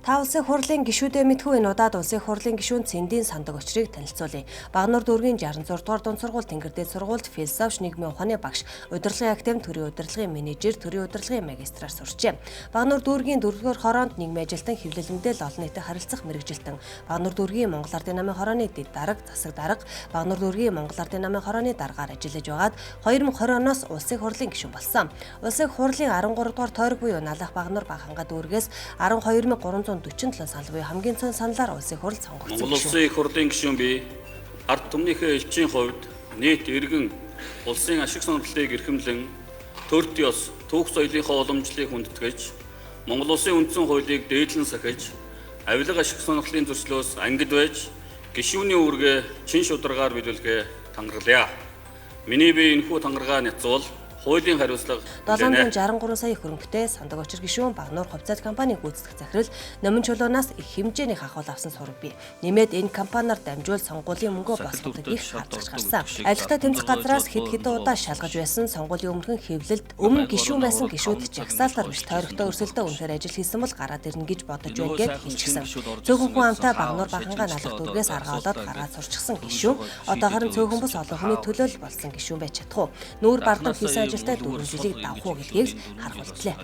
Та улсын хурлын гишүүдээ мэдхүү энэ удаад улсын хурлын гишүүн Цэндийн сандаг очрыг танилцуулъя. Багнуур дүүргийн 66 дугаар дунд сургууль Тэнгэрдээ сургуульд философи нийгмийн ухааны багш, удирдлагын академи төрийн удирдлагын менежер, төрийн удирдлагын магистраар сурчээ. Багнуур дүүргийн 4-р хороонд нийгмийн ажилтан хэвлэл мэдээлэл олон нийтэд харилцах мэргэжилтэн, Багнуур дүүргийн Монгол Ардын намын хорооны дэд дарга, засаг дарга, Багнуур дүүргийн Монгол Ардын намын хорооны даргаар ажиллаж байгаад 2020 оноос улсын хурлын гишүүн болсон. Улсын хурлын 13 дугаар тойрог буюу Налах Багнуур Багханга дүүргээс 12347 санал буюу хамгийн цөөн саналаар улсын хурл сонгогдсон. Монгол улсын хурлын гишүүн би ард түмнийхээ элчийн хувьд нийт иргэн улсын ашиг сонирхлыг эрхэмлэн төрт ёс, түүх соёлынхоо уламжлалыг хүндэтгэж, Монгол улсын үндсэн хуулийг дээдлэн сахиж, авилга ашиг сонирхлын зөрчлөөс ангид байж, гишүүний үүргээ чин шударгаар биелүүлэхээ тангаргалъя. Миний бие энэхүү тангаргаа няцуул хуулийн хариуцлага 763 сая хөрөнгөтэй сандаг очир гишүүн Багнуур хувьцаат компаниг гүйцэтгэх захирал Номин чулуунаас их хэмжээних ахуул авсан сураг бий. Нэмээд энэ компаниар дамжуул сонгуулийн мөнгө босгодог их хардж гарсан. Ажилтаа тэмцэх газраас хэд хэдэн удаа шалгаж байсан сонгуулийн өмнөхөн хэвлэлд өмнө гишүүн байсан гишүүд жагсаалтаар биш тойрогтой өрсөлдөө үнэхээр ажил хийсэн бол гараад ирнэ гэж бодож байна гэд хэлчихсэн. Цөөхөн хүн амтай Багнуур Багханга Налах дүүргээс аргаа олоод гараад сурчсан гишүүн одоо харин цөөхөн бус олон хүний төлөө л болсон гишүүн байж чадах уу? Нүүр бардам хийсэн ажилтай 4 жилийг давах уу гэдгийг харах болтлоо.